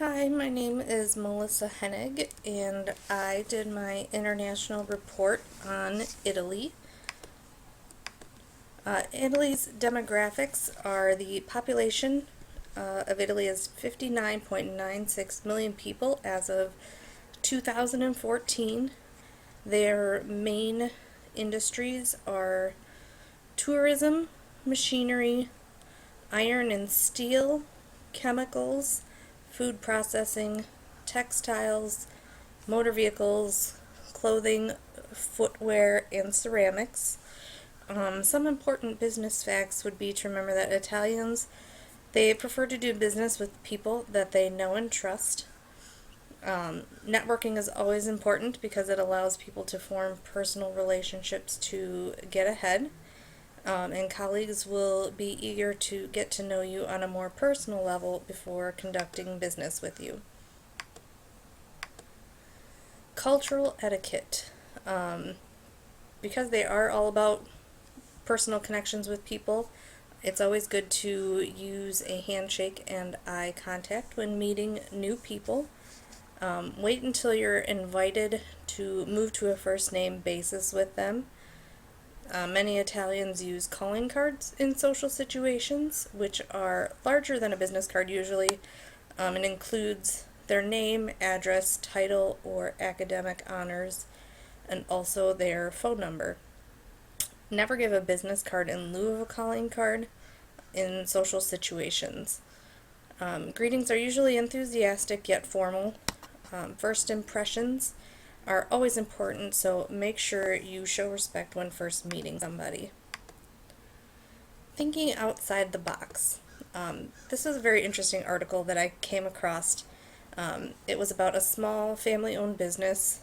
Hi, my name is Melissa Hennig, and I did my international report on Italy. Italy's demographics are the population of Italy is 59.96 million people as of 2014. Their main industries are tourism, machinery, iron and steel, chemicals, food processing, textiles, motor vehicles, clothing, footwear, and ceramics. Some important business facts would be to remember that Italians, they prefer to do business with people that they know and trust. Networking is always important because it allows people to form personal relationships to get ahead. And colleagues will be eager to get to know you on a more personal level before conducting business with you. Cultural etiquette. Because they are all about personal connections with people, it's always good to use a handshake and eye contact when meeting new people. Wait until you're invited to move to a first name basis with them. Many Italians use calling cards in social situations, which are larger than a business card usually. It includes their name, address, title, or academic honors, and also their phone number. Never give a business card in lieu of a calling card in social situations. Greetings are usually enthusiastic yet formal. First impressions are always important, so make sure you show respect when first meeting somebody. Thinking outside the box. This is a very interesting article that I came across. It was about a small family-owned business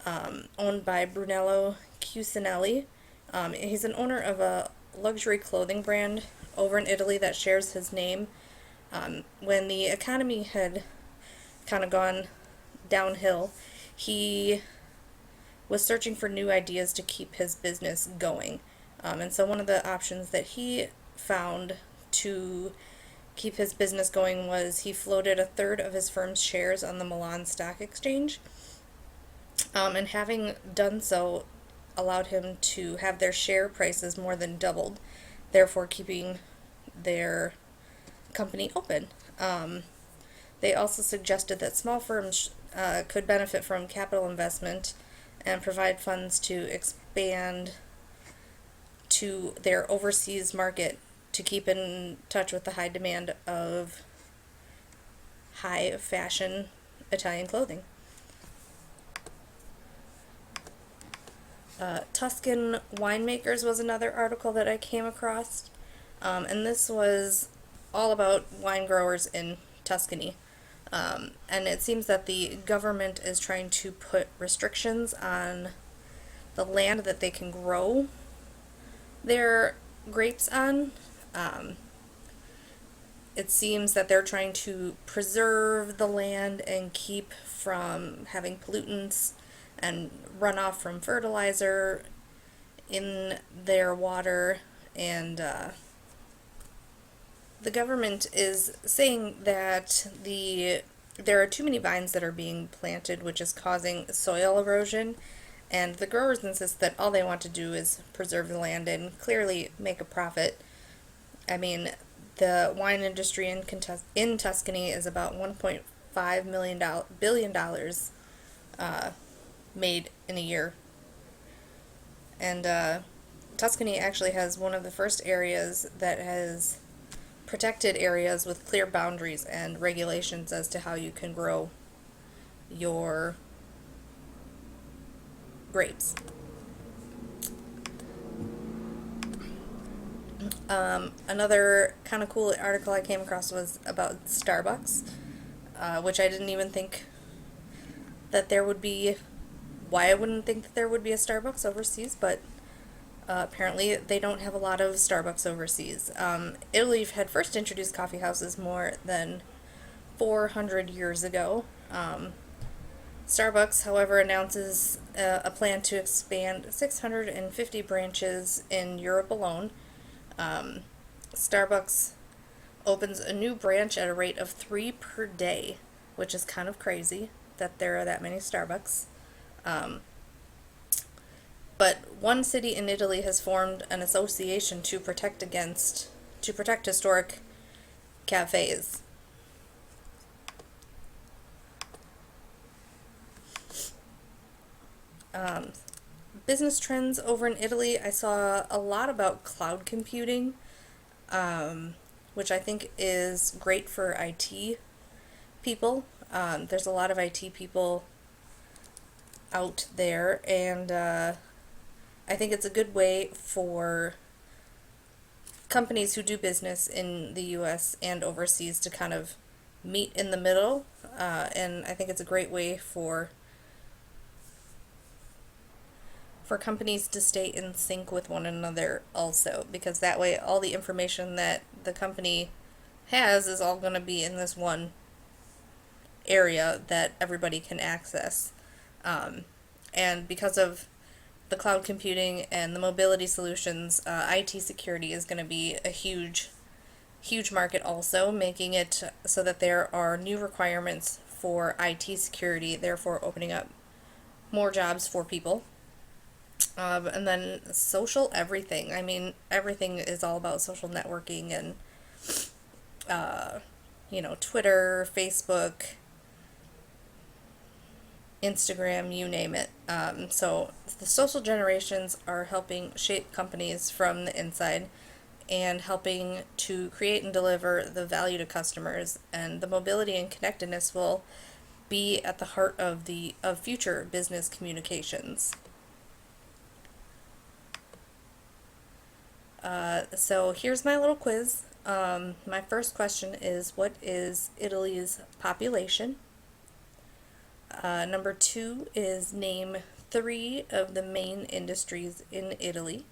owned by Brunello Cucinelli. He's an owner of a luxury clothing brand over in Italy that shares his name. When the economy had kind of gone downhill, he was searching for new ideas to keep his business going. And so one of the options that he found to keep his business going was he floated a third of his firm's shares on the Milan Stock Exchange. And having done so allowed him to have their share prices more than doubled, therefore keeping their company open. They also suggested that small firms could benefit from capital investment and provide funds to expand to their overseas market to keep in touch with the high demand of high fashion Italian clothing. Tuscan winemakers was another article that I came across, and this was all about wine growers in Tuscany. And it seems that the government is trying to put restrictions on the land that they can grow their grapes on. It seems that they're trying to preserve the land and keep from having pollutants and runoff from fertilizer in their water, and the government is saying that there are too many vines that are being planted, which is causing soil erosion, and the growers insist that all they want to do is preserve the land and clearly make a profit. I mean, the wine industry in Tuscany is about $1.5 billion made in a year. And Tuscany actually has one of the first areas that has protected areas with clear boundaries and regulations as to how you can grow your grapes. Another kind of cool article I came across was about Starbucks, which I didn't even think that there would be, why I wouldn't think that there would be a Starbucks overseas, but apparently they don't have a lot of Starbucks overseas. Italy had first introduced coffee houses more than 400 years ago. Starbucks, however, announces a plan to expand 650 branches in Europe alone. Starbucks opens a new branch at a rate of 3 per day, which is kind of crazy that there are that many Starbucks. Um, but one city in Italy has formed an association to protect historic cafes. Um, Business trends over in Italy, I saw a lot about cloud computing, um, which I think is great for IT people. There's a lot of IT people out there, and I think it's a good way for companies who do business in the US and overseas to kind of meet in the middle. And I think it's a great way for companies to stay in sync with one another also, because that way all the information that the company has is all going to be in this one area that everybody can access. Um, and because of the cloud computing and the mobility solutions, IT security is going to be a huge market also, making it so that there are new requirements for IT security, therefore opening up more jobs for people. And then social everything. I mean, everything is all about social networking and, uh, Twitter, Facebook, Instagram, you name it. So the social generations are helping shape companies from the inside and helping to create and deliver the value to customers. And the mobility and connectedness will be at the heart of future business communications. So here's my little quiz. My first question is, what is Italy's population? Number 2 is, name 3 of the main industries in Italy.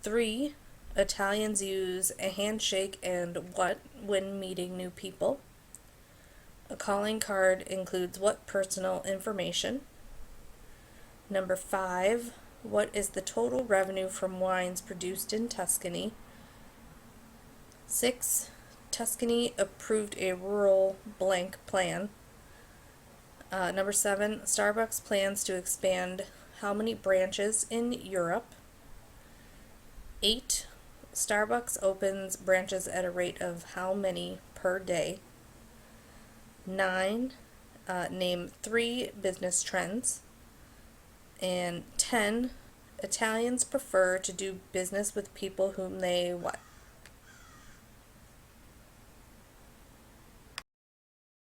3, Italians use a handshake and what when meeting new people? A calling card includes what personal information? Number 5, what is the total revenue from wines produced in Tuscany? 6, Tuscany approved a rural blank plan. Number 7, Starbucks plans to expand how many branches in Europe? 8, Starbucks opens branches at a rate of how many per day? 9, name 3 business trends. And 10, Italians prefer to do business with people whom they what?